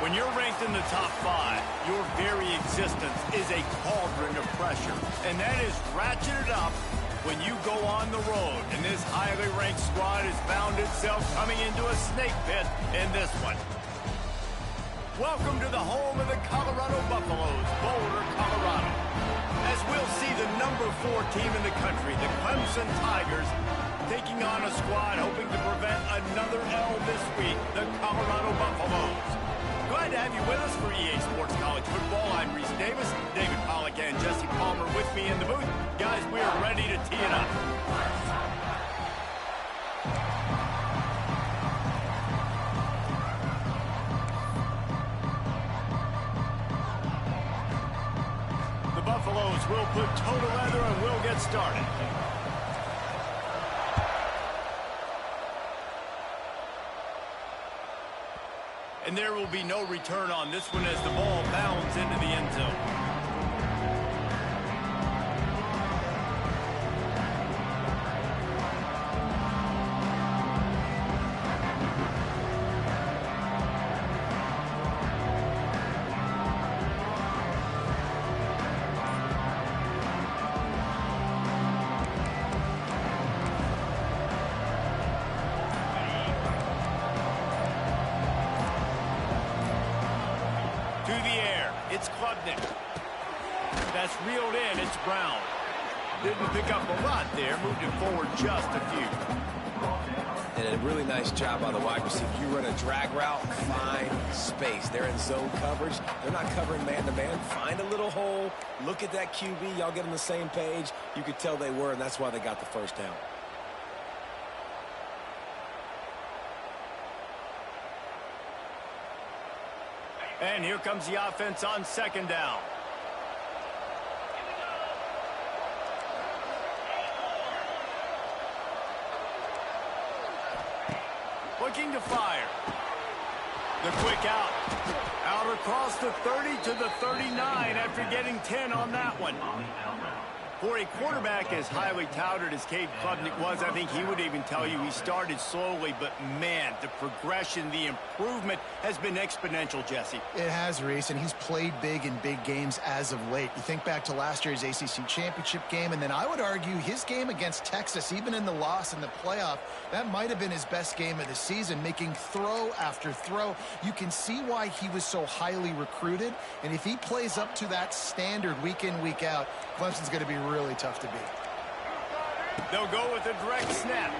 When you're ranked in the top 5, your very existence is a cauldron of pressure. And that is ratcheted up when you go on the road. And this highly ranked squad has found itself coming into a snake pit in this one. Welcome to the home of the Colorado Buffaloes, Boulder, Colorado. As we'll see the number 4 team in the country, the Clemson Tigers, taking on a squad hoping to prevent another L this week, the Colorado Buffaloes. Glad to have you with us for EA Sports College Football. I'm Reese Davis, David Pollack and Jesse Palmer with me in the booth. Guys, we are ready to tee it up. The Buffaloes will put toe to leather and we'll get started. And there will be no return on this one as the ball bounds into the end zone. That's reeled in. It's Brown. Didn't pick up a lot there. Moved it forward just a few. And a really nice job by the wide receiver. You run a drag route, find space. They're in zone coverage. They're not covering man-to-man. Find a little hole. Look at that QB. Y'all get on the same page. You could tell they were, and that's why they got the first down. And here comes the offense on second down. Looking to fire. The quick out. Out across the 30 to the 39 after getting 10 on that one. For a quarterback as highly touted as Cade Klubnik was, I think he would even tell you he started slowly, but man, the progression, the improvement has been exponential, Jesse. It has, Reese, and he's played big in big games as of late. You think back to last year's ACC championship game, and then I would argue his game against Texas, even in the loss in the playoff, that might have been his best game of the season, making throw after throw. You can see why he was so highly recruited, and if he plays up to that standard week in, week out, Clemson's going to be really tough to beat. They'll go with a direct snap.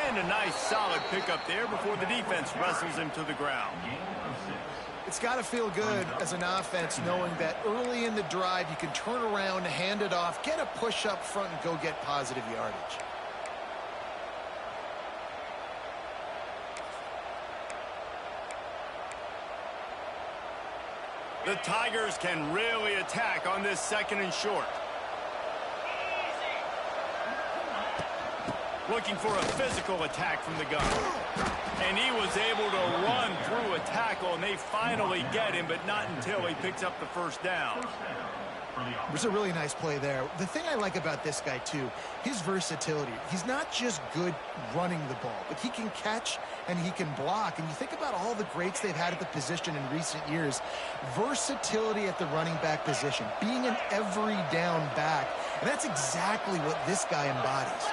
And a nice solid pickup there before the defense wrestles him to the ground. It's got to feel good as an offense knowing that early in the drive you can turn around, hand it off, get a push up front, and go get positive yardage. The Tigers can really attack on this second and short. Looking for a physical attack from the gun. And he was able to run through a tackle, and they finally get him, but not until he picks up the first down. It was a really nice play there. The thing I like about this guy, too, his versatility. He's not just good running the ball, but he can catch and he can block. And you think about all the greats they've had at the position in recent years. Versatility at the running back position, being an every down back. And that's exactly what this guy embodies.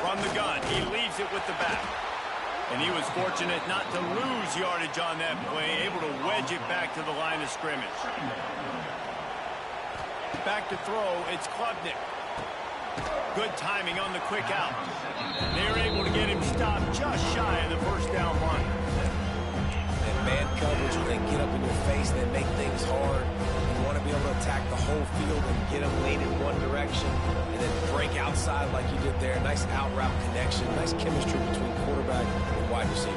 From the gun, he leaves it with the back. And he was fortunate not to lose yardage on that play, able to wedge it back to the line of scrimmage. Back to throw, it's Klubnik. Good timing on the quick out. They're able to get him stopped just shy of the first down line. And man coverage, when they get up in your face, they make things hard. You want to be able to attack the whole field and get them lean in one direction and then break outside like you did there. Nice out route connection, nice chemistry between quarterback and wide receiver.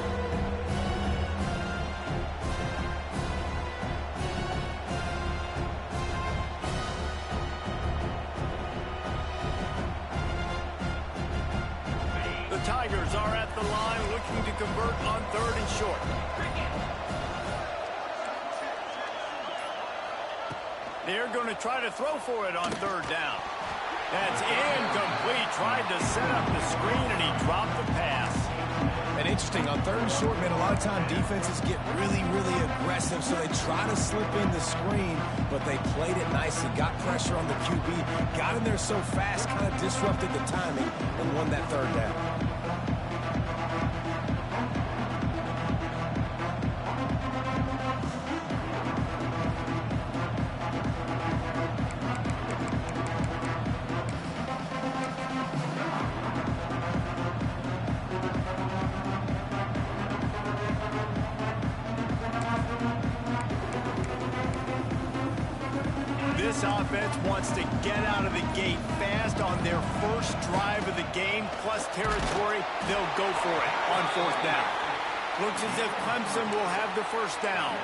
The Tigers are at the line looking to convert on third and short. They're going to try to throw for it on third down. That's incomplete. tried to set up the screen, and he dropped the pass. And interesting, on 3rd and short, man, a lot of time defenses get really, really aggressive, so they try to slip in the screen, but they played it nicely, got pressure on the QB, got in there so fast, kind of disrupted the timing, and won that 3rd down. This offense wants to get out of the gate fast on their first drive of the game, plus territory. They'll go for it on 4th down. Looks as if Clemson will have the first down.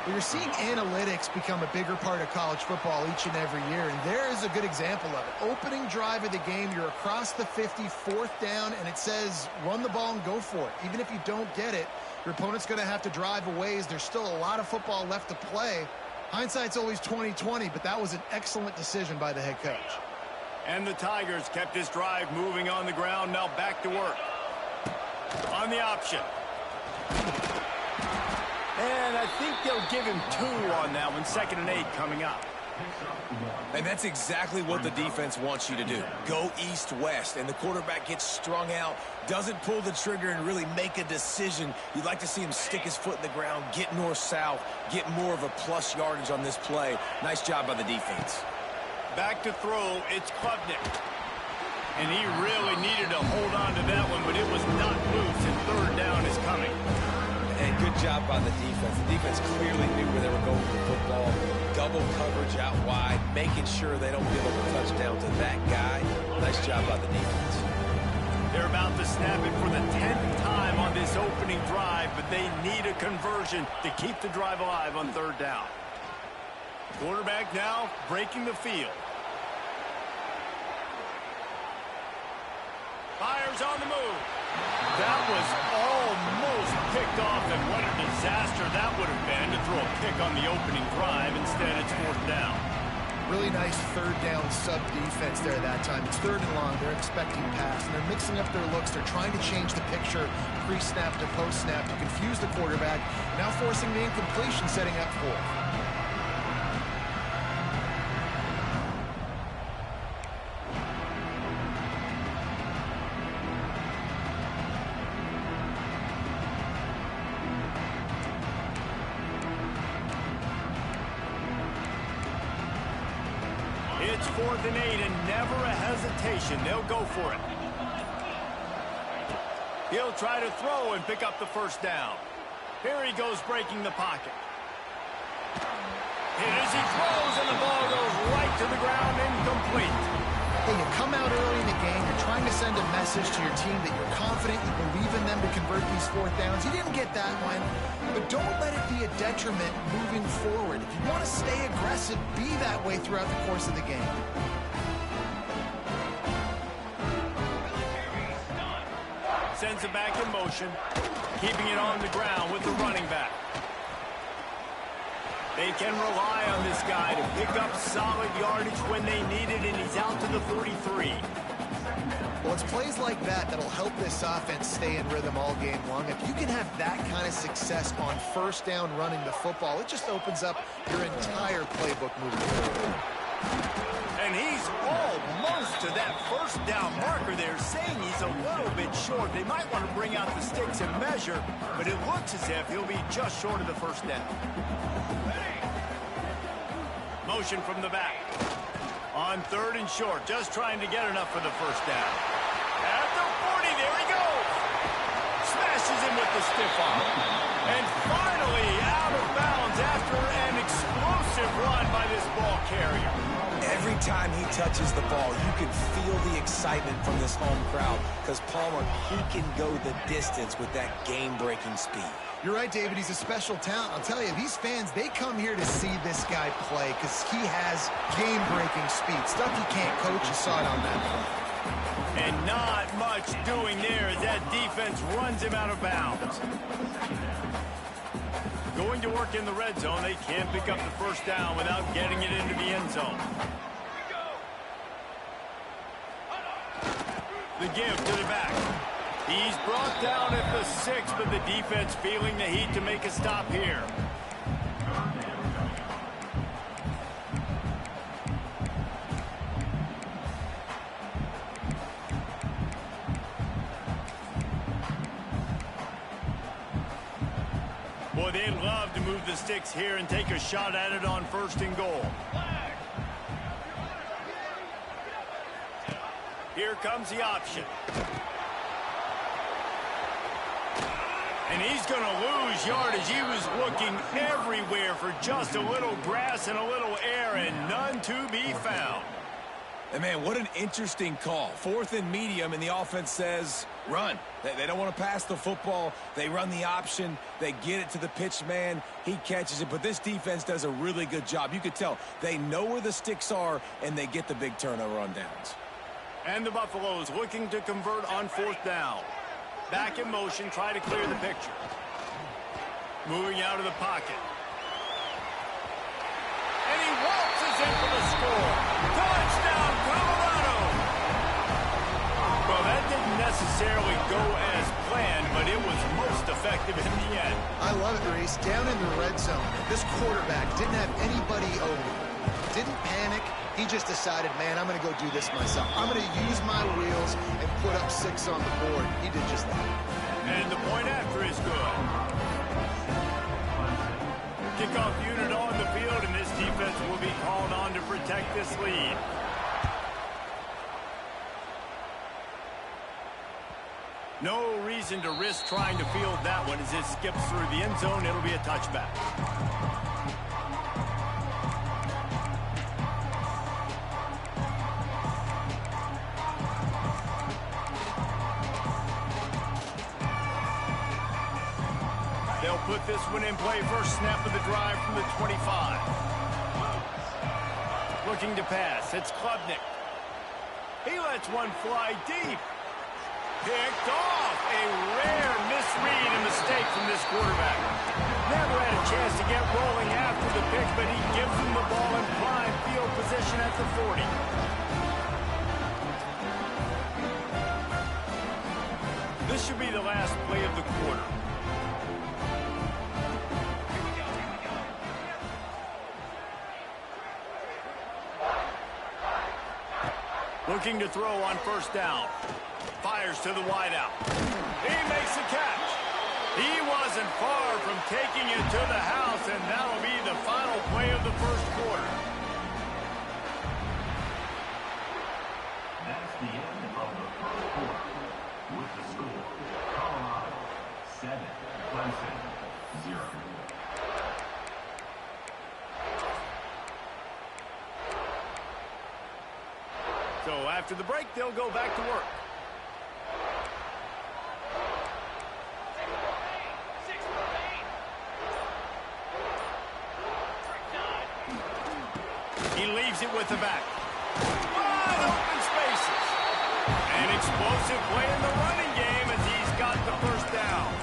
You're seeing analytics become a bigger part of college football each and every year, and there is a good example of it. Opening drive of the game, you're across the 50, 4th down, and it says run the ball and go for it. Even if you don't get it, your opponent's going to have to drive a ways. There's still a lot of football left to play. Hindsight's always 20/20, but that was an excellent decision by the head coach. And the Tigers kept this drive moving on the ground. Now back to work. On the option. And I think they'll give him 2 on that one. 2nd and 8 coming up. And that's exactly what the defense wants you to do. Go east-west, and the quarterback gets strung out, doesn't pull the trigger and really make a decision. You'd like to see him stick his foot in the ground, get north-south, get more of a plus yardage on this play. Nice job by the defense. Back to throw, it's Klubnik. And he really needed to hold on to that one, but it was not loose, and 3rd down is coming. And good job by the defense. The defense clearly knew where they were going with the football. Double coverage out wide, making sure they don't give up a touchdown to that guy. Nice job by the defense. They're about to snap it for the 10th time on this opening drive, but they need a conversion to keep the drive alive on 3rd down. Quarterback now breaking the field. Fires on the move. That was almost picked off, and what a disaster that would have been to throw a pick on the opening drive. Instead, it's 4th down. Really nice 3rd down sub-defense there that time. It's 3rd and long. They're expecting pass, and they're mixing up their looks. They're trying to change the picture pre-snap to post-snap to confuse the quarterback, now forcing the incompletion, setting up 4th. It's 4th and 8, and never a hesitation. They'll go for it. He'll try to throw and pick up the 1st down. Here he goes breaking the pocket. And as he throws, and the ball goes right to the ground, incomplete. Hey, you come out early in the game, you're trying to send a message to your team that you're confident, you believe in them to convert these 4th downs. You didn't get that one, but don't let it be a detriment moving forward. If you want to stay aggressive, be that way throughout the course of the game. Sends it back in motion, keeping it on the ground with the running back. They can rely on this guy to pick up solid yardage when they need it, and he's out to the 43. Well, it's plays like that that'll help this offense stay in rhythm all game long. If you can have that kind of success on 1st down running the football, it just opens up your entire playbook moving forward. And he's almost to that 1st down marker there, saying he's a little bit short. They might want to bring out the sticks and measure, but it looks as if he'll be just short of the 1st down. Motion from the back. On 3rd and short, just trying to get enough for the 1st down. At the 40, there he goes. Smashes him with the stiff arm. And finally out of bounds after an explosive run by this ball carrier. Every time he touches the ball, you can feel the excitement from this home crowd because Palmer, he can go the distance with that game-breaking speed. You're right, David. He's a special talent. I'll tell you, these fans, they come here to see this guy play because he has game-breaking speed. Stuff you can't coach. You saw it on that play. And not much doing there as that defense runs him out of bounds. Going to work in the red zone. They can't pick up the 1st down without getting it into the end zone. The give to the back. He's brought down at the 6, but the defense feeling the heat to make a stop here. Boy, they'd love to move the sticks here and take a shot at it on 1st and goal. Here comes the option. And he's going to lose yardage. He was looking everywhere for just a little grass and a little air, and none to be found. And, man, what an interesting call. 4th and medium, and the offense says, run. They don't want to pass the football. They run the option. They get it to the pitch man. He catches it. But this defense does a really good job. You could tell they know where the sticks are, and they get the big turnover on downs. And the Buffaloes looking to convert on 4th down. Back in motion, try to clear the picture. Moving out of the pocket. And he waltzes in for the score. Touchdown, Colorado! Well, that didn't necessarily go as planned, but it was most effective in the end. I love it, Reese. Down in the red zone, this quarterback didn't have anybody over. Didn't panic. He just decided, man, I'm going to go do this myself. I'm going to use my wheels and put up 6 on the board. He did just that. And the point after is good. Kickoff unit on the field, and this defense will be called on to protect this lead. No reason to risk trying to field that one as it skips through the end zone. It'll be a touchback. They'll put this one in play. First snap of the drive from the 25. Looking to pass. It's Klubnik. He lets one fly deep. Picked off. A rare misread and mistake from this quarterback. Never had a chance to get rolling after the pick, but he gives him the ball in prime field position at the 40. This should be the last play of the quarter. Looking to throw on 1st down. Fires to the wideout. He makes the catch. He wasn't far from taking it to the house, and that'll be the final play of the 1st quarter. That's the end of the 1st quarter. With the score, Colorado 7, Clemson 0. So after the break, they'll go back to work. He leaves it with the back. Wide open spaces. An explosive play in the running game as he's got the 1st down.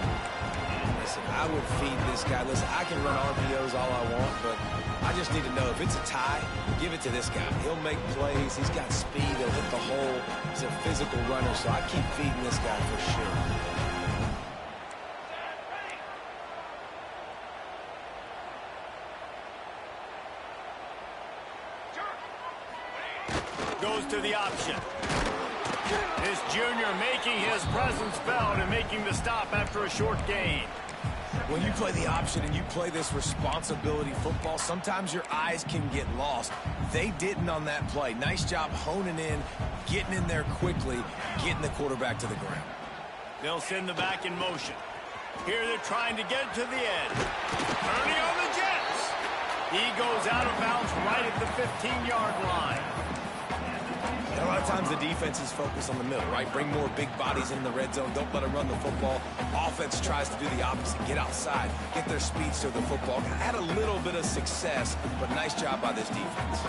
Listen, I would feed this guy. Listen, I can run RPOs all I want, but I just need to know if it's a tie, give it to this guy. He'll make plays. He's got speed. He'll hit the hole. He's a physical runner, so I keep feeding this guy for sure. Goes to the option. This junior making his presence felt and making the stop after a short gain. When you play the option and you play this responsibility football, sometimes your eyes can get lost. They didn't on that play. Nice job honing in, getting in there quickly, getting the quarterback to the ground. They'll send the back in motion. Here they're trying to get to the edge. Turning on the Jets. He goes out of bounds right at the 15-yard line. And a lot of times the defense is focused on the middle, right? Bring more big bodies in the red zone. Don't let them run the football. Offense tries to do the opposite. Get outside. Get their speed to the football. Had a little bit of success, but nice job by this defense.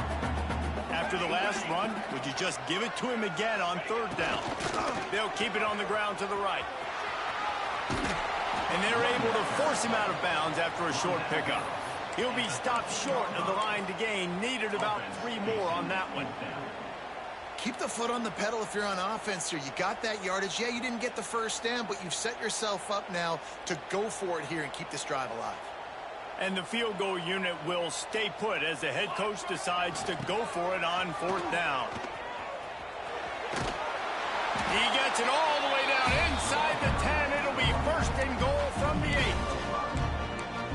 After the last run, would you just give it to him again on 3rd down? They'll keep it on the ground to the right. And they're able to force him out of bounds after a short pickup. He'll be stopped short of the line to gain. Needed about 3 more on that one. Keep the foot on the pedal if you're on offense here. You got that yardage. Yeah, you didn't get the first down, but you've set yourself up now to go for it here and keep this drive alive. And the field goal unit will stay put as the head coach decides to go for it on 4th down. He gets it all the way down inside the 10. It'll be 1st and goal from the 8.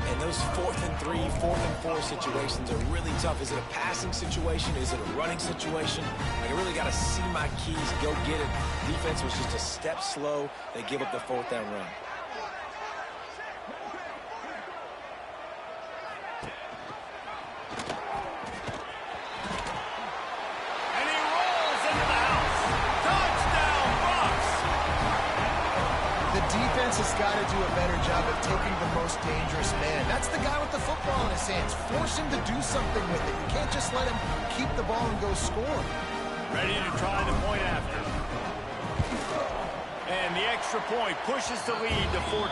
And those 4th and 3, 4th and 4 situations are really tough. Is it a passing situation? Is it a running situation? I really got to see my keys, go get it. Defense was just a step slow. They give up the 4th down run. Has got to do a better job of taking the most dangerous man. That's the guy with the football in his hands. Force him to do something with it. You can't just let him keep the ball and go score. Ready to try the point after. And the extra point pushes the lead to 14.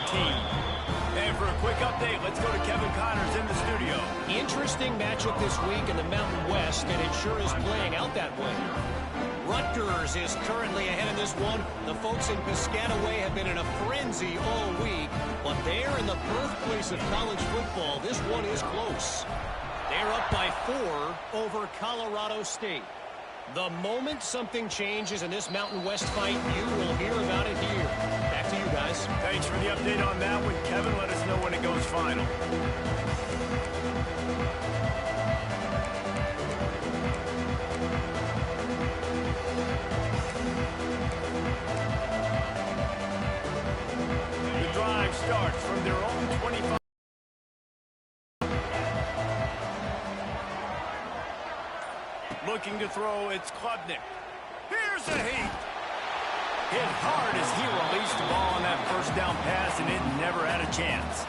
And for a quick update, let's go to Kevin Connors in the studio. Interesting matchup this week in the Mountain West, and it sure is playing out that way. Rutgers is currently ahead in this one. The folks in Piscataway have been in a frenzy all week, but they're in the birthplace of college football. This one is close. They're up by 4 over Colorado State. The moment something changes in this Mountain West fight, you will hear about it here. Back to you guys. Thanks for the update on that one, Kevin. Let us know when it goes final. Starts from their own 25. Looking to throw, it's Klubnik. Here's a heat. Hit hard as he released the ball on that 1st down pass, and it never had a chance.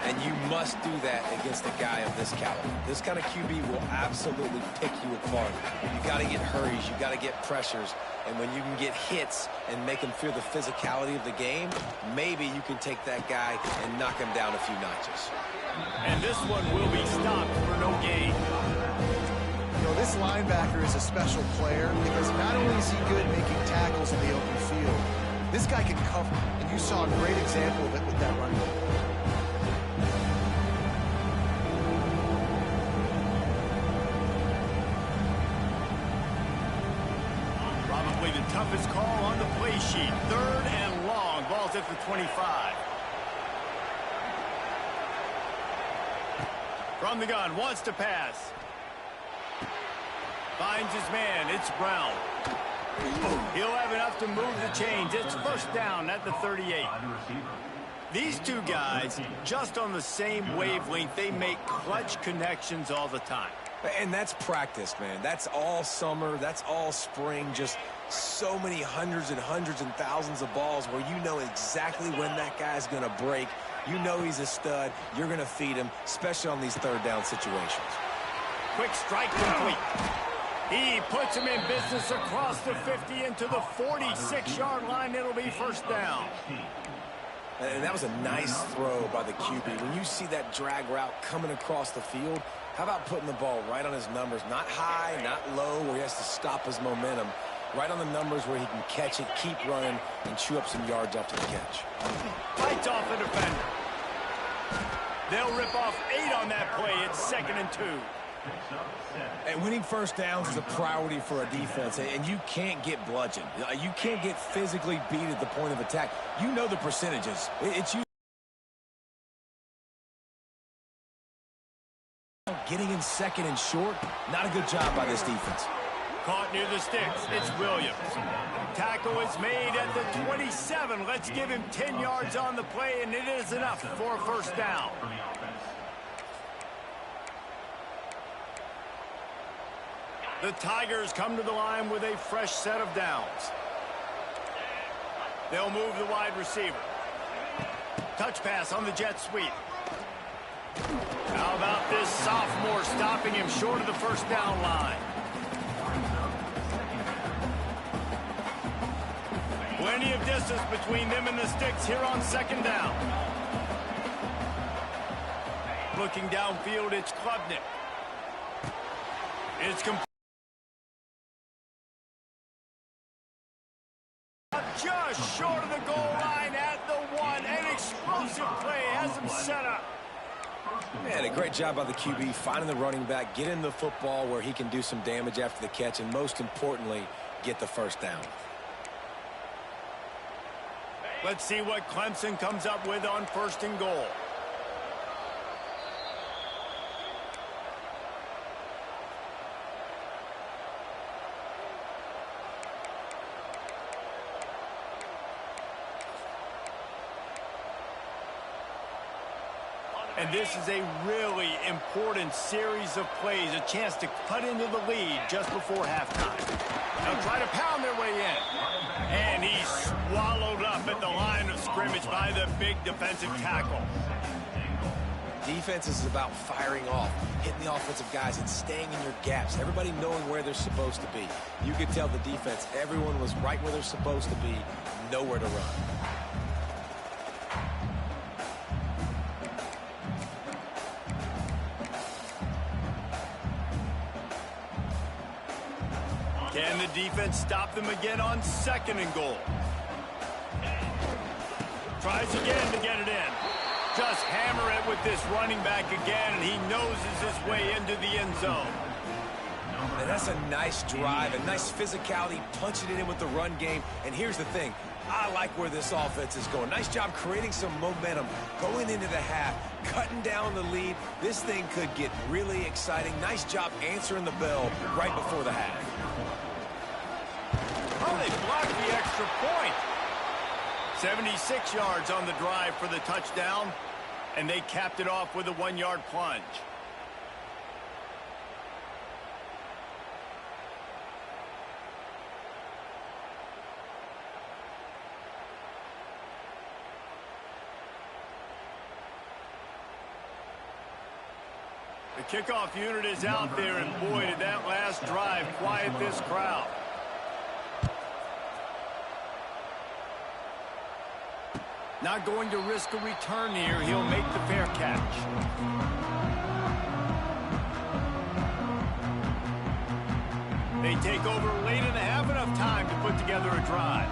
And you must do that against a guy of this caliber. This kind of QB will absolutely pick you apart. You got to get hurries. You got to get pressures. And when you can get hits and make him feel the physicality of the game, maybe you can take that guy and knock him down a few notches. And this one will be stopped for no gain. You know, this linebacker is a special player because not only is he good making tackles in the open field, this guy can cover. And you saw a great example of it with that run game. The toughest call on the play sheet. 3rd and long. Ball's at the 25. From the gun. Wants to pass. Finds his man. It's Brown. He'll have enough to move the chains. It's 1st down at the 38. These two guys, just on the same wavelength, they make clutch connections all the time. And that's practice, man. That's all summer. That's all spring. Just so many hundreds and thousands of balls where you know exactly when that guy's going to break. You know he's a stud. You're going to feed him, especially on these 3rd down situations. Quick strike complete. He puts him in business across the 50 into the 46-yard line. It'll be 1st down. And that was a nice throw by the QB. When you see that drag route coming across the field, how about putting the ball right on his numbers? Not high, not low, where he has to stop his momentum. Right on the numbers where he can catch it, keep running, and chew up some yards after the catch. Fights off the defender. They'll rip off 8 on that play. It's 2nd and 2. And winning 1st downs is a priority for a defense, and you can't get bludgeoned. You can't get physically beat at the point of attack. You know the percentages. It's you getting in 2nd and short. Not a good job by this defense. Caught near the sticks. It's Williams. Tackle is made at the 27. Let's give him 10 yards on the play, and it is enough for a 1st down. The Tigers come to the line with a fresh set of downs. They'll move the wide receiver. Touch pass on the jet sweep. How about this sophomore stopping him short of the 1st down line? Plenty of distance between them and the sticks here on 2nd down. Looking downfield, it's Klubnik. It's complete. just short of the goal line at the 1. An explosive play has him set up. Man, a great job by the QB finding the running back, getting the football where he can do some damage after the catch, and most importantly, get the first down. Let's see what Clemson comes up with on 1st and goal. And this is a really important series of plays, a chance to cut into the lead just before halftime. They'll try to pound their way in. And he's swallowed up at the line of scrimmage by the big defensive tackle. Defense is about firing off, hitting the offensive guys, and staying in your gaps. Everybody knowing where they're supposed to be. You could tell the defense, everyone was right where they're supposed to be, nowhere to run. Can the defense stop them again on 2nd and goal? Tries again to get it in. Just hammer it with this running back again, and he noses his way into the end zone. And that's a nice drive, a nice physicality, punching it in with the run game. And here's the thing, I like where this offense is going. Nice job creating some momentum, going into the half, cutting down the lead. This thing could get really exciting. Nice job answering the bell right before the half. Oh, they blocked the extra point. 76 yards on the drive for the touchdown, and they capped it off with a 1-yard plunge. The kickoff unit is out there, and boy, did that last drive quiet this crowd. Not going to risk a return here. He'll make the fair catch. They take over late in the half, enough time to put together a drive.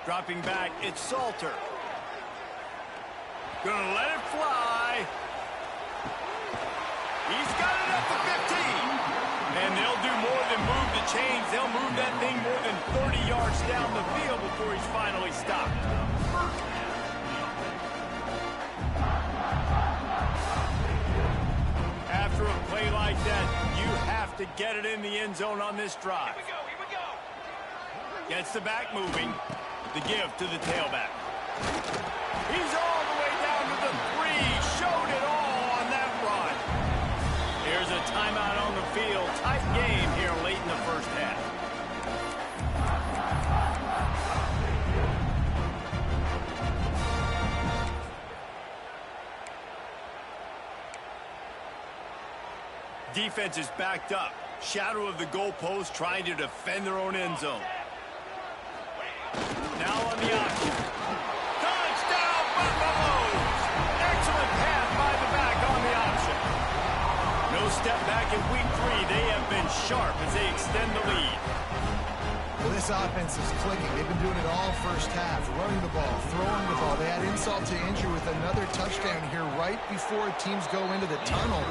Dropping back, it's Salter. Gonna let it fly. He's got it up to 15. And they'll do more than move the chains. They'll move that thing more than 30 yards down the field before he's finally stopped. After a play like that, you have to get it in the end zone on this drive. Here we go. Gets the back moving. The give to the tailback. He's all the way down to the 3. Showed it all on that run. Here's a timeout on the field. Tight game here late in the first half. Defense is backed up. Shadow of the goalpost, trying to defend their own end zone. Now on the option. Touchdown, Buffaloes! Excellent pass by the back on the option. No step back in week 3. They have been sharp as they extend the lead. Well, this offense is clicking. They've been doing it all first half. Running the ball, throwing the ball. They had insult to injury with another touchdown here right before teams go into the tunnel.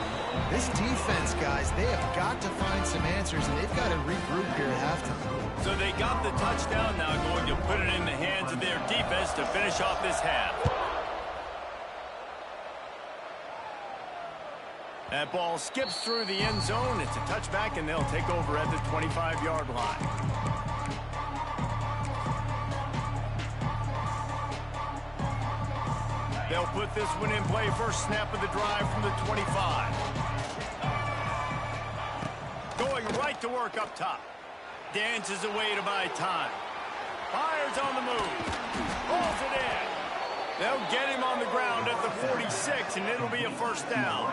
This defense, guys, they have got to find some answers, and they've got to regroup here at halftime. So they got the touchdown, now going to put it in the hands of their defense to finish off this half. That ball skips through the end zone. It's a touchback, and they'll take over at the 25-yard line. They'll put this one in play. First snap of the drive from the 25. Going right to work up top. Dances away to buy time. Fires on the move. Pulls it in. They'll get him on the ground at the 46, and it'll be a first down.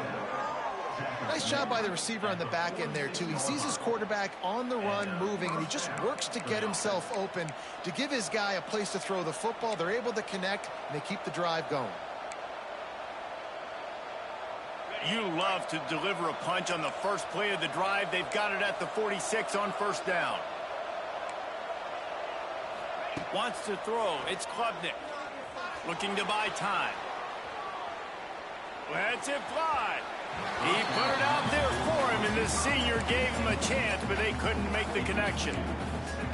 Nice job by the receiver on the back end there, too. He sees his quarterback on the run moving, and he just works to get himself open to give his guy a place to throw the football. They're able to connect, and they keep the drive going. You love to deliver a punch on the first play of the drive. They've got it at the 46 on first down. Wants to throw. It's Klubnik. Looking to buy time. Lets it fly. He put it out there for him, and the senior gave him a chance, but they couldn't make the connection.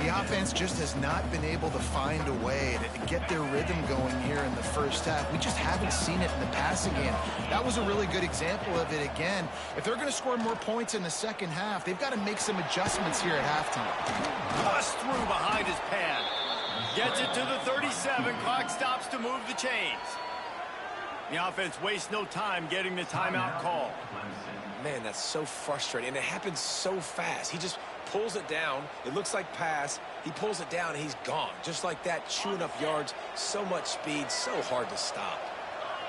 The offense just has not been able to find a way to get their rhythm going here in the first half. We just haven't seen it in the passing game. That was a really good example of it again. If they're going to score more points in the second half, they've got to make some adjustments here at halftime. Bust through behind his pad. Gets it to the 37. Clock stops to move the chains. The offense wastes no time getting the timeout call. Man, that's so frustrating, and it happens so fast. He just pulls it down. It looks like pass. He pulls it down, and he's gone. Just like that, chewing up yards. So much speed, so hard to stop.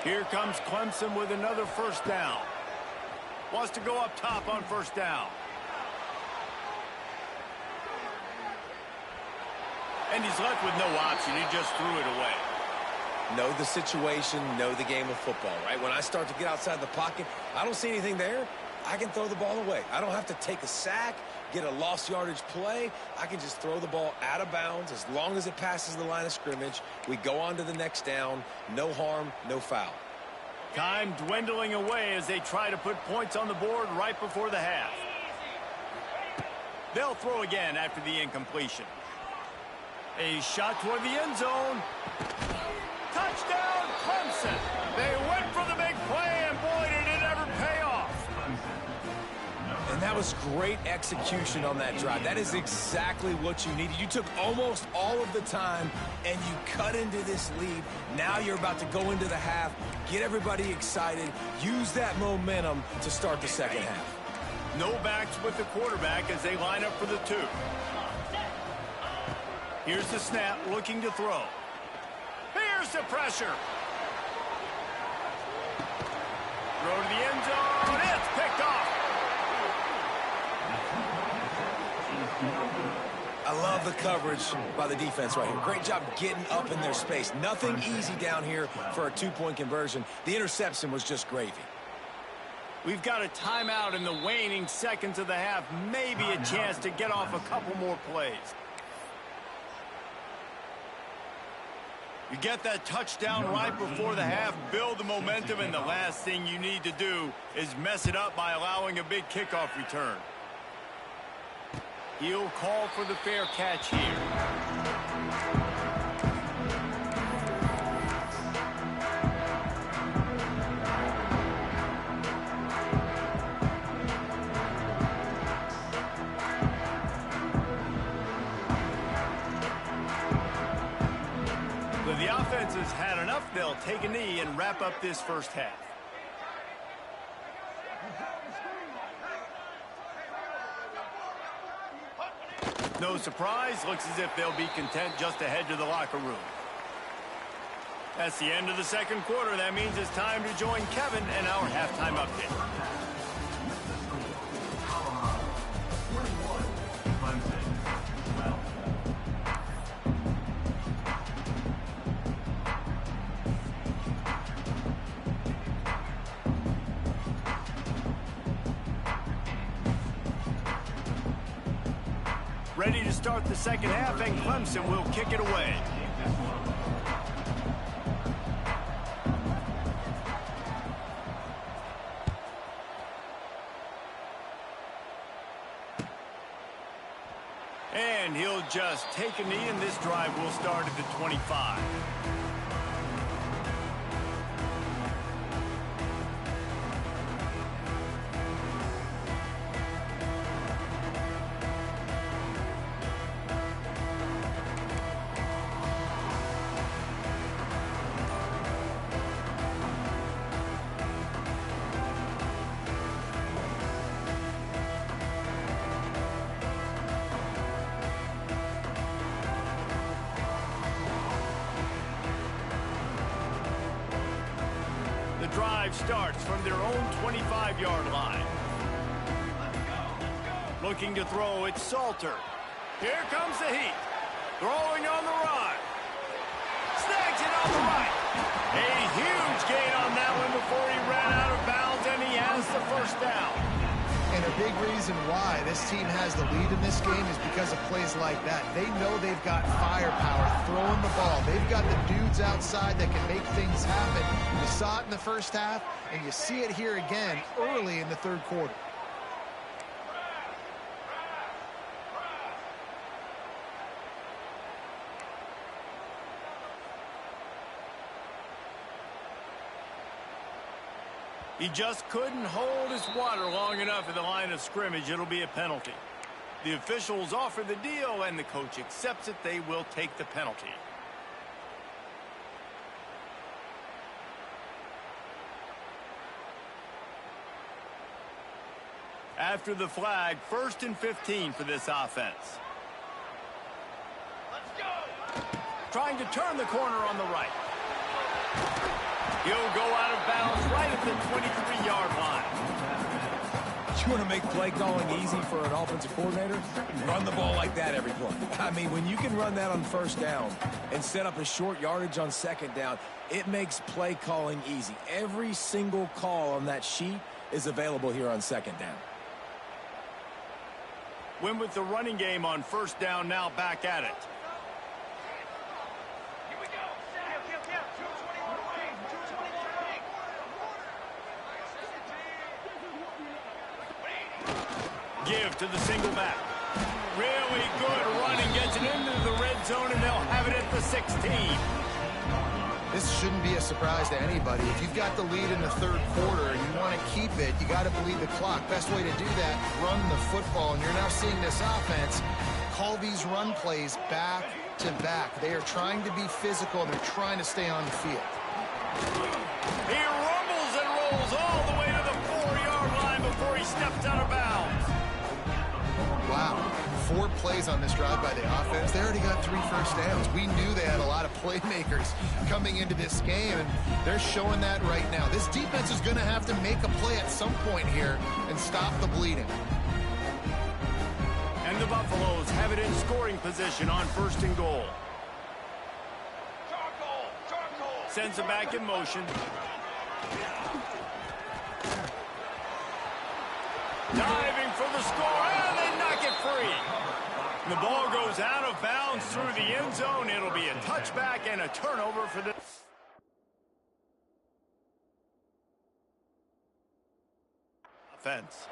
Here comes Clemson with another first down. Wants to go up top on first down. And he's left with no option. He just threw it away. Know the situation, know the game of football, right? When I start to get outside the pocket, I don't see anything there. I can throw the ball away. I don't have to take a sack, get a lost yardage play. I can just throw the ball out of bounds as long as it passes the line of scrimmage. We go on to the next down. No harm, no foul. Time dwindling away as they try to put points on the board right before the half. They'll throw again after the incompletion. A shot toward the end zone. Touchdown, Clemson. They went for the big play, and boy, did it ever pay off. And that was great execution on that drive. That is exactly what you needed. You took almost all of the time, and you cut into this lead. Now you're about to go into the half, get everybody excited, use that momentum to start the second half. No backs with the quarterback as they line up for the 2. Here's the snap, looking to throw. Here's the pressure. Throw to the end zone. It's picked off. I love the coverage by the defense right here. Great job getting up in their space. Nothing easy down here for a 2-point conversion. The interception was just gravy. We've got a timeout in the waning seconds of the half. Maybe a chance to get off a couple more plays. You get that touchdown right before the half, build the momentum, and the last thing you need to do is mess it up by allowing a big kickoff return. He'll call for the fair catch here. The offense has had enough. They'll take a knee and wrap up this first half. No surprise. Looks as if they'll be content just to head to the locker room. That's the end of the second quarter. That means it's time to join Kevin and our halftime update. Ready to start the second half, and Clemson will kick it away. And he'll just take a knee, and this drive will start at the 25. Drive starts from their own 25-yard line. Looking to throw, it's Salter. Here comes the heat. Throwing on the run. Snags it on the right. A huge gain on that one before he ran out of bounds, and he has first down. And a big reason why this team has the lead in this game is because of plays like that. They know they've got firepower throwing the ball. They've got the dudes outside that can make things happen. You saw it in the first half, and you see it here again early in the third quarter. He just couldn't hold his water long enough at the line of scrimmage. It'll be a penalty. The officials offer the deal, and the coach accepts it. They will take the penalty. After the flag, 1st and 15 for this offense. Let's go! Trying to turn the corner on the right. He'll go out of bounds right at the 23-yard line. You want to make play calling easy for an offensive coordinator? Run the ball like that every play. I mean, when you can run that on first down and set up a short yardage on second down, it makes play calling easy. Every single call on that sheet is available here on second down. Win with the running game on first down, now back at it. Give to the single back. Really good running, gets it into the red zone, and they'll have it at the 16. This shouldn't be a surprise to anybody. If you've got the lead in the third quarter and you want to keep it, you got to bleed the clock. Best way to do that, run the football. And you're now seeing this offense call these run plays back to back. They are trying to be physical, and they're trying to stay on the field. He rumbles and rolls all the way to the 4-yard line before he steps out of bounds. Wow, 4 plays on this drive by the offense. They already got 3 first downs. We knew they had a lot of playmakers coming into this game, and they're showing that right now. This defense is going to have to make a play at some point here and stop the bleeding. And the Buffaloes have it in scoring position on 1st and goal. Sends it back in motion. Diving for the score, and they knock it free. The ball goes out of bounds through the end zone. It'll be a touchback and a turnover for the offense.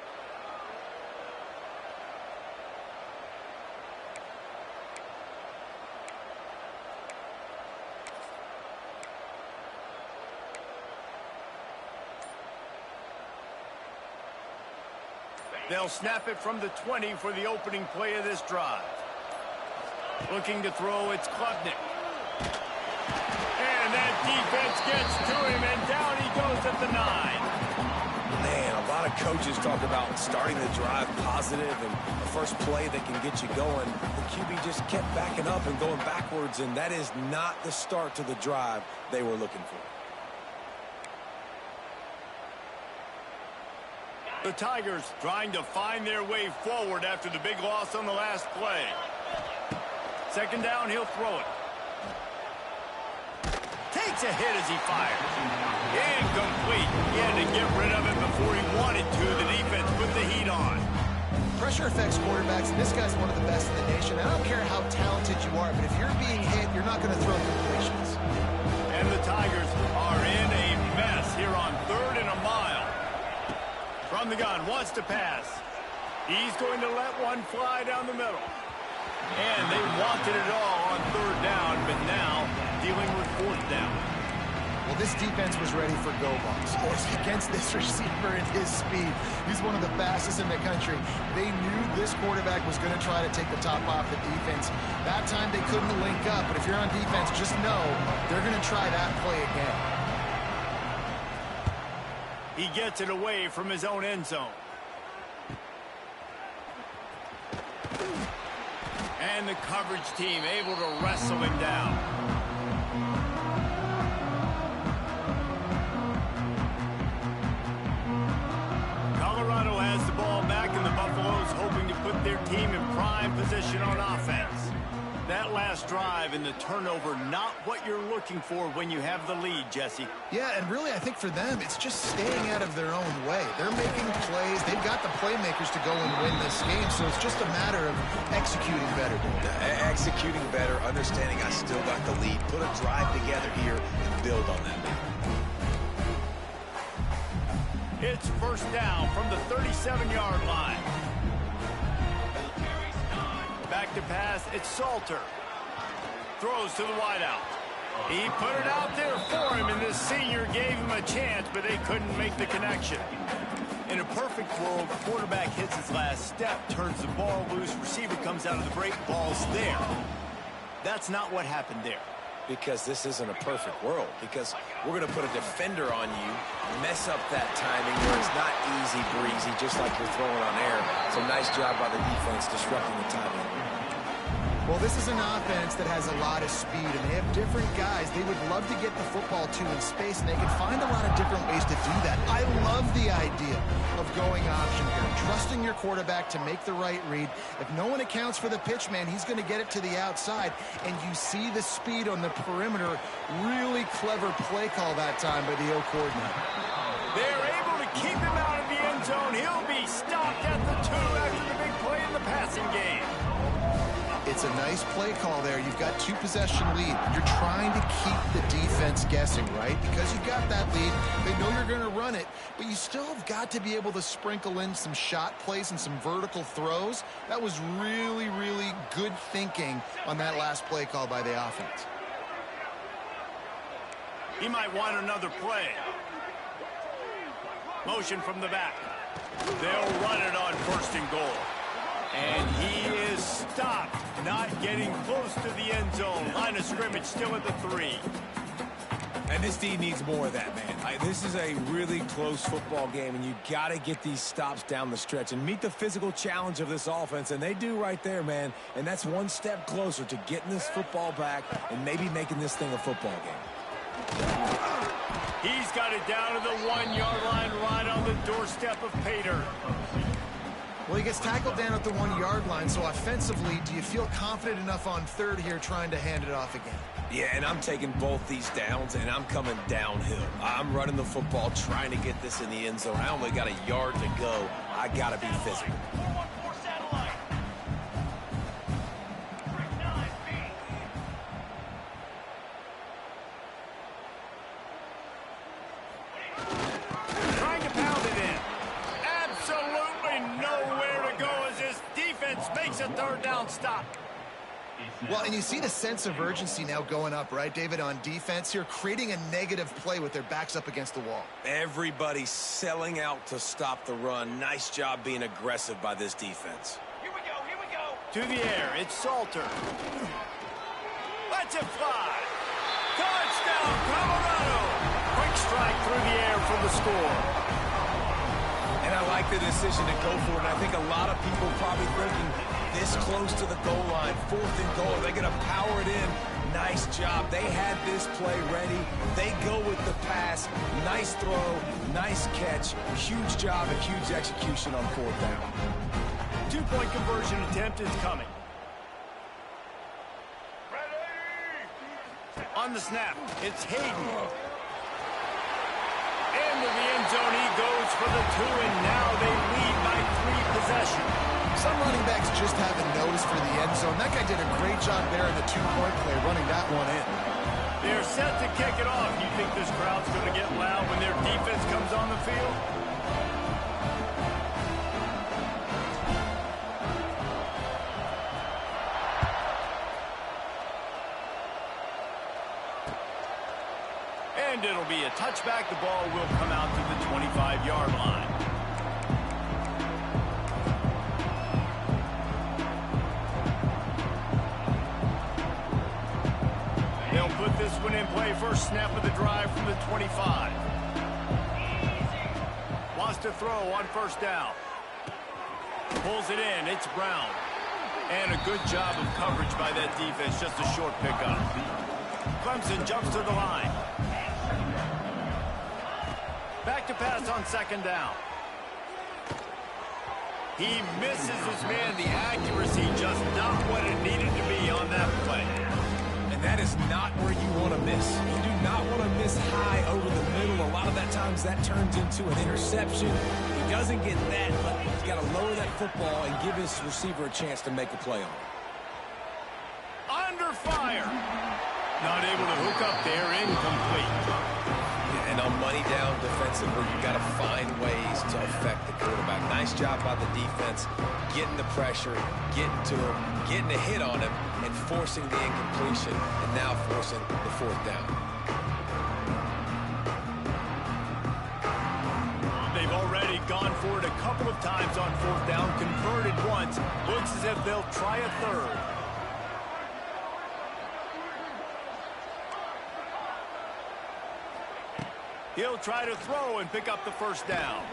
They'll snap it from the 20 for the opening play of this drive. Looking to throw, it's Klubnik. And that defense gets to him, and down he goes at the 9. Man, a lot of coaches talk about starting the drive positive and the first play that can get you going. The QB just kept backing up and going backwards, and that is not the start to the drive they were looking for. The Tigers trying to find their way forward after the big loss on the last play. Second down, he'll throw it. Takes a hit as he fires. Incomplete. He had to get rid of it before he wanted to. The defense put the heat on. Pressure affects quarterbacks, and this guy's one of the best in the nation. I don't care how talented you are, but if you're being hit, you're not going to throw completions. And the Tigers are in a mess here on 3rd and a mile. From the gun, wants to pass. He's going to let one fly down the middle. And they wanted it all on 3rd down, but now dealing with 4th down. Well, this defense was ready for go-balls. Against this receiver and his speed, he's one of the fastest in the country. They knew this quarterback was going to try to take the top off the defense. That time they couldn't link up, but if you're on defense, just know they're going to try that play again. He gets it away from his own end zone. And the coverage team able to wrestle him down. Colorado has the ball back, and the Buffaloes hoping to put their team in prime position on offense. That last last drive, and the turnover not what you're looking for when you have the lead, Jesse. Yeah, and really, I think for them, it's just staying out of their own way. They're making plays. They've got the playmakers to go and win this game, so it's just a matter of executing better. Executing better, understanding I still got the lead. Put a drive together here and build on that. It's first down from the 37-yard line. Back to pass, it's Salter. Throws to the wideout. He put it out there for him, and this senior gave him a chance, but they couldn't make the connection. In a perfect world, quarterback hits his last step, turns the ball loose, receiver comes out of the break, ball's there. That's not what happened there. Because this isn't a perfect world. Because we're going to put a defender on you, mess up that timing where it's not easy breezy, just like you're throwing on air. So nice job by the defense disrupting the timing. Well, this is an offense that has a lot of speed, and they have different guys they would love to get the football to in space, and they can find a lot of different ways to do that. I love the idea of going option here, trusting your quarterback to make the right read. If no one accounts for the pitch, man, he's going to get it to the outside, and you see the speed on the perimeter. Really clever play call that time by the O coordinator. They're able to keep him out of the end zone. He'll be stopped at the 2 after the big play in the passing game. It's a nice play call there. You've got 2-possession lead. You're trying to keep the defense guessing, right? Because you got that lead. They know you're going to run it, but you still have got to be able to sprinkle in some shot plays and some vertical throws. That was really, really good thinking on that last play call by the offense. He might want another play. Motion from the back. They'll run it on 1st and goal. And he is stopped, not getting close to the end zone. Line of scrimmage still at the 3. And this D needs more of that, man. This is a really close football game, and you got to get these stops down the stretch and meet the physical challenge of this offense, and they do right there, man. And that's one step closer to getting this football back and maybe making this thing a football game. He's got it down to the 1-yard line, right on the doorstep of Pater. Well, he gets tackled down at the 1-yard line, so offensively, do you feel confident enough on 3rd here trying to hand it off again? Yeah, and I'm taking both these downs, and I'm coming downhill. I'm running the football, trying to get this in the end zone. I only got a yard to go. I got to be physical. Trying to pound it in. Absolutely nowhere to go as this defense makes a 3rd down stop. Well, and you see the sense of urgency now going up, right, David, on defense here, creating a negative play with their backs up against the wall. Everybody's selling out to stop the run. Nice job being aggressive by this defense. Here we go. To the air, it's Salter. Let's it fly. Touchdown, Colorado. Quick strike through the air for the score. And I like the decision to go for it. And I think a lot of people probably thinking this close to the goal line, 4th and goal, they're going to power it in. Nice job. They had this play ready. They go with the pass. Nice throw, nice catch. Huge job and huge execution on 4th down. 2-point conversion attempt is coming. On the snap, it's Hayden. Into the end zone he goes for the 2, and now they lead by 3 possessions. Some running backs just have a nose for the end zone. That guy did a great job there in the 2-point play, running that one in. They're set to kick it off. You think this crowd's going to get loud when their defense comes on the field? And it'll be a touchback. The ball will come out to the 25-yard line. They'll put this one in play. First snap of the drive from the 25. Wants to throw on 1st down. Pulls it in. It's Brown. And a good job of coverage by that defense. Just a short pickup. Clemson jumps to the line. Back to pass on 2nd down. He misses his man. The accuracy just not what it needed to be on that play. And that is not where you want to miss. You do not want to miss high over the middle. A lot of that times that turns into an interception. He doesn't get that, but he's got to lower that football and give his receiver a chance to make a play on it. Under fire. Not able to hook up there, incomplete. And on money down defensively, you got to find ways to affect the quarterback. Nice job by the defense, getting the pressure, getting to him, getting a hit on him, and forcing the incompletion, and now forcing the fourth down. They've already gone for it a couple of times on fourth down, converted once. Looks as if they'll try a third. He'll try to throw and pick up the first down.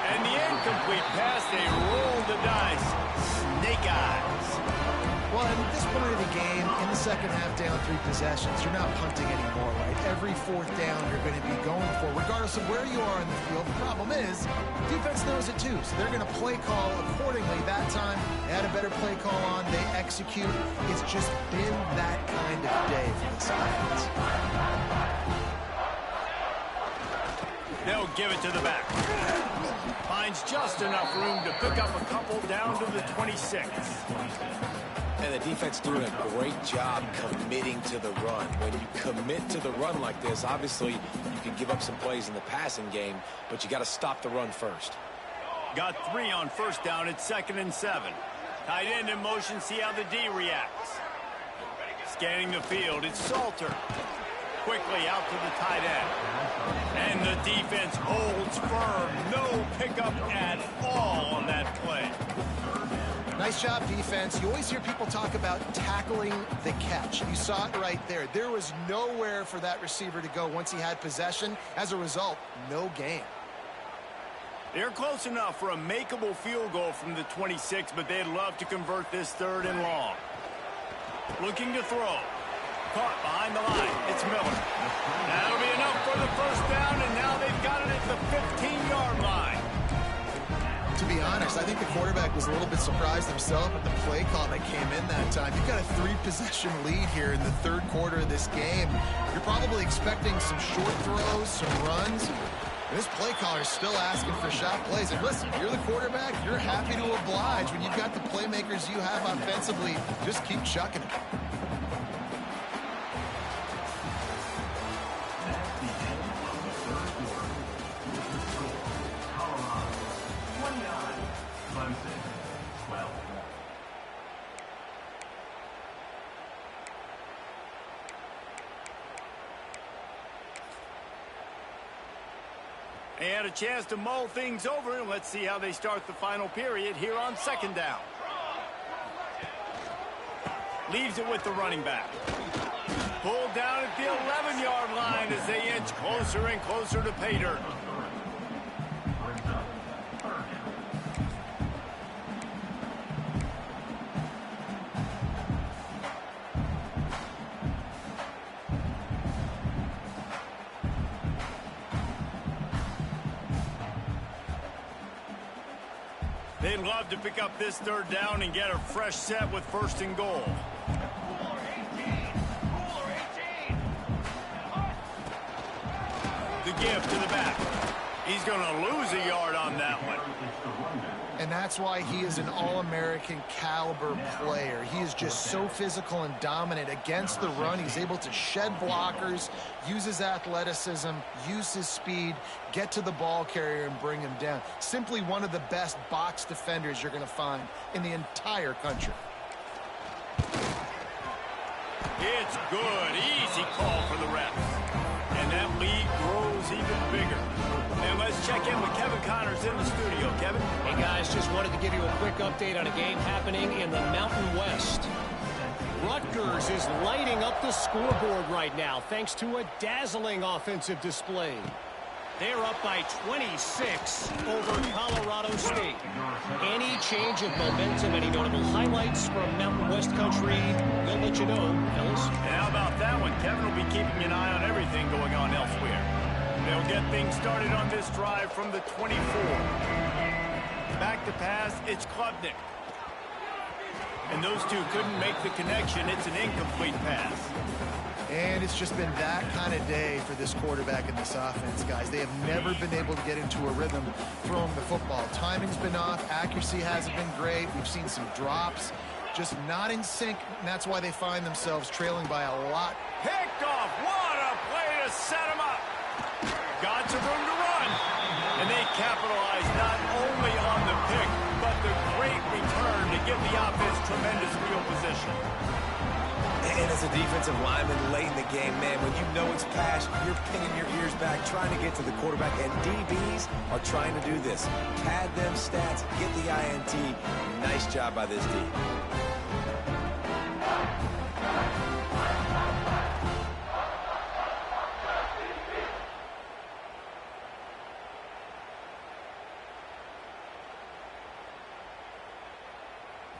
And the incomplete pass, they roll the dice. Snake eyes. Well, at this point of the game, in the second half, down 3 possessions, you're not punting anymore, right? Every fourth down you're going to be going for, regardless of where you are in the field. The problem is, defense knows it too, so they're going to play call accordingly. That time, they had a better play call on. They execute. It's just been that kind of day for this offense. They'll give it to the back. Finds just enough room to pick up a couple down to the 26. And the defense doing a great job committing to the run. When you commit to the run like this, obviously you can give up some plays in the passing game, but you got to stop the run first. Got 3 on first down at 2nd and 7. Tight end in motion, see how the D reacts. Scanning the field, it's Salter. Quickly out to the tight end. And the defense holds firm. No pickup at all on that play. Nice job, defense. You always hear people talk about tackling the catch. You saw it right there. There was nowhere for that receiver to go once he had possession. As a result, no gain. They're close enough for a makeable field goal from the 26, but they'd love to convert this 3rd and long. Looking to throw. Caught behind the line. It's Miller. That'll be enough for the first down, and now they've got it at the 15-yard line. To be honest, I think the quarterback was a little bit surprised himself at the play call that came in that time. You've got a 3-possession lead here in the 3rd quarter of this game. You're probably expecting some short throws, some runs. And this play caller is still asking for shot plays. And listen, if you're the quarterback, you're happy to oblige. When you've got the playmakers you have offensively, just keep chucking it. They had a chance to mull things over, and let's see how they start the final period here on 2nd down. Leaves it with the running back. Pulled down at the 11-yard line as they inch closer and closer to pay dirt. They'd love to pick up this 3rd down and get a fresh set with 1st and goal. The give to the back. He's going to lose a yard on that one. And that's why he is an All-American caliber player. He is just so physical and dominant against the run. He's able to shed blockers, use his athleticism, use his speed, get to the ball carrier and bring him down. Simply one of the best box defenders you're going to find in the entire country. It's good. Easy call for the refs. And that lead grows even bigger. And let's check in with Kevin Connors in the studio. Kevin? Hey, guys, just wanted to give you a quick update on a game happening in the Mountain West. Rutgers is lighting up the scoreboard right now thanks to a dazzling offensive display. They're up by 26 over Colorado State. Any change of momentum, any notable highlights from Mountain West country, we'll let you know, fellas. And how about that one? Kevin will be keeping an eye on everything going on elsewhere. They'll get things started on this drive from the 24. Back to pass, it's Klubnik. And those two couldn't make the connection. It's an incomplete pass. And it's just been that kind of day for this quarterback and this offense, guys. They have never been able to get into a rhythm throwing the football. Timing's been off. Accuracy hasn't been great. We've seen some drops. Just not in sync, and that's why they find themselves trailing by a lot. Picked off. What a play to set him up. Got some room to run. And they capitalize not only on the pick, but the great return to give the offense tremendous field position. And as a defensive lineman late in the game, man, when you know it's pass, you're pinning your ears back, trying to get to the quarterback, and DBs are trying to do this. Pad them stats, get the INT. Nice job by this D.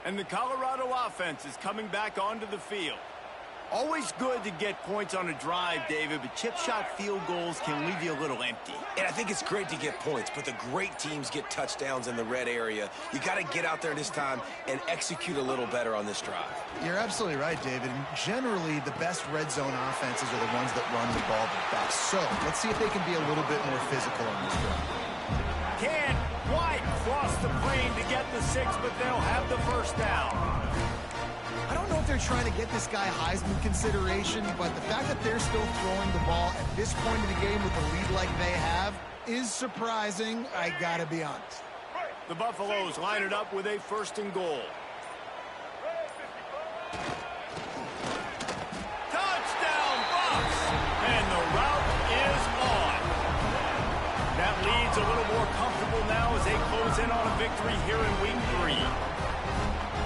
And the Colorado offense is coming back onto the field. Always good to get points on a drive, David, but chip shot field goals can leave you a little empty. And I think it's great to get points, but the great teams get touchdowns in the red area. You got to get out there this time and execute a little better on this drive. You're absolutely right, David. And generally, the best red zone offenses are the ones that run the ball the best. So let's see if they can be a little bit more physical on this drive. Can't quite cross the plane to get the 6, but they'll have the first down. I don't know if they're trying to get this guy Heisman consideration, but the fact that they're still throwing the ball at this point in the game with the lead like they have is surprising, I gotta be honest. The Buffaloes line it up with a 1st and goal. Touchdown, Bucs! And the route is on. That lead's a little more comfortable now as they close in on a victory here in week 3.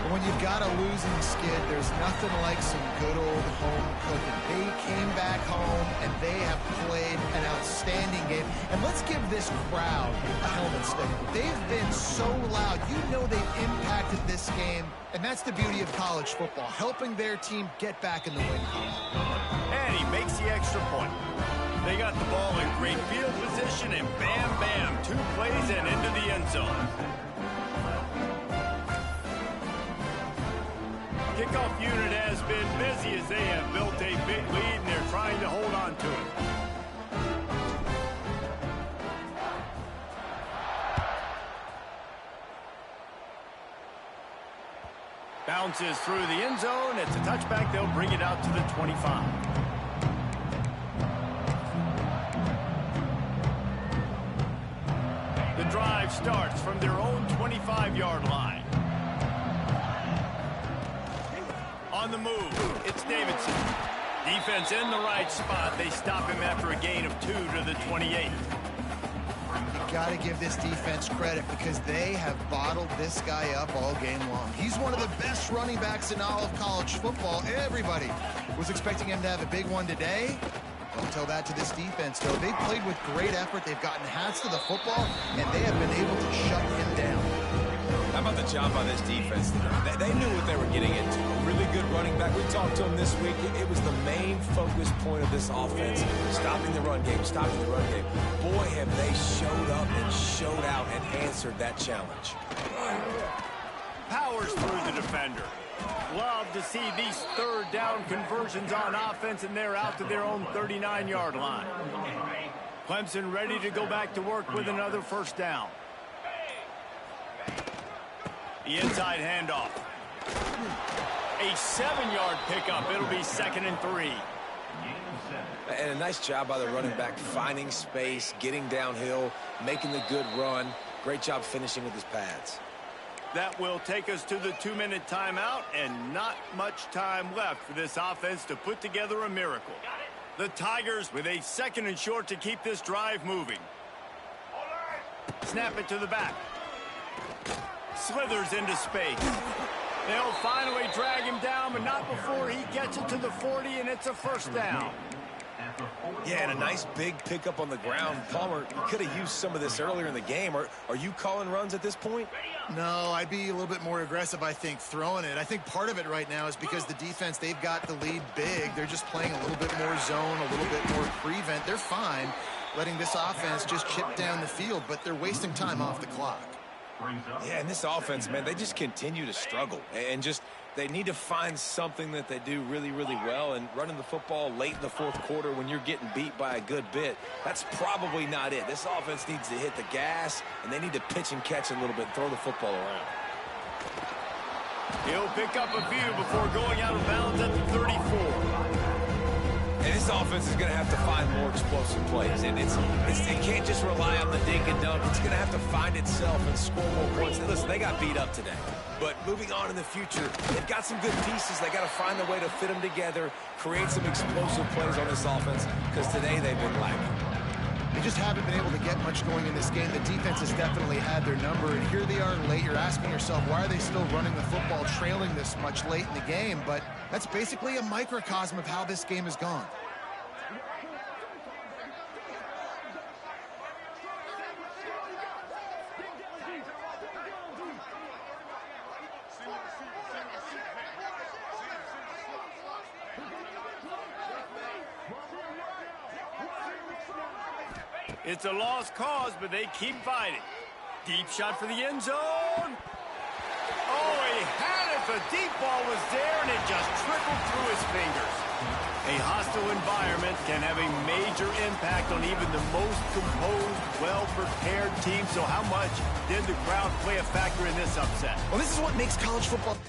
When you've got a losing skid, there's nothing like some good old home cooking. They came back home, and they have played an outstanding game. And let's give this crowd a helmet stick. They've been so loud. You know they've impacted this game, and that's the beauty of college football, helping their team get back in the win column. And he makes the extra point. They got the ball in great field position, and bam, bam, 2 plays and into the end zone. Kickoff unit has been busy as they have built a big lead, and they're trying to hold on to it. Bounces through the end zone. It's a touchback. They'll bring it out to the 25. The drive starts from their own 25-yard line. On the move, it's Davidson. Defense in the right spot. They stop him after a gain of 2 to the 28. You got to give this defense credit because they have bottled this guy up all game long. He's one of the best running backs in all of college football. Everybody was expecting him to have a big one today. Don't tell that to this defense, though. They've played with great effort. They've gotten hats to the football, and they have been able to shut him down. How about the job by this defense? They knew what they were getting into. A really good running back. We talked to him this week. It was the main focus point of this offense. Stopping the run game, stopping the run game. Boy, have they showed up and showed out and answered that challenge. Powers through the defender. Love to see these 3rd down conversions on offense, and they're out to their own 39-yard line. Clemson ready to go back to work with another 1st down. The inside handoff. A 7-yard pickup. It'll be 2nd and 3. And a nice job by the running back, finding space, getting downhill, making the good run. Great job finishing with his pads. That will take us to the 2-minute timeout, and not much time left for this offense to put together a miracle. The Tigers with a 2nd and short to keep this drive moving. Snap it to the back. Slithers into space. They'll finally drag him down, but not before he gets it to the 40, and it's a 1st down. Yeah, and a nice big pickup on the ground. Palmer, you could have used some of this earlier in the game. Are you calling runs at this point? No, I'd be a little bit more aggressive, I think, throwing it. I think part of it right now is because the defense, they've got the lead big. They're just playing a little bit more zone, a little bit more prevent. They're fine letting this offense just chip down the field, but they're wasting time off the clock. Yeah, and this offense, man, they just continue to struggle. And just They need to find something that they do really, really well, and running the football late in the fourth quarter when you're getting beat by a good bit, that's probably not it. This offense needs to hit the gas, and they need to pitch and catch a little bit and throw the football around. He'll pick up a few before going out of bounds at the 34. And this offense is going to have to find more explosive plays. And it can't just rely on the dink and dunk. It's going to have to find itself and score more points. And listen, they got beat up today. But moving on in the future, they've got some good pieces. They got to find a way to fit them together, create some explosive plays on this offense, because today they've been lacking. They just haven't been able to get much going in this game. The defense has definitely had their number, and here they are late. You're asking yourself, why are they still running the football, trailing this much late in the game? But that's basically a microcosm of how this game has gone. It's a lost cause, but they keep fighting. Deep shot for the end zone. Oh, he had it. The deep ball was there, and it just trickled through his fingers. A hostile environment can have a major impact on even the most composed, well-prepared team. So how much did the crowd play a factor in this upset? Well, this is what makes college football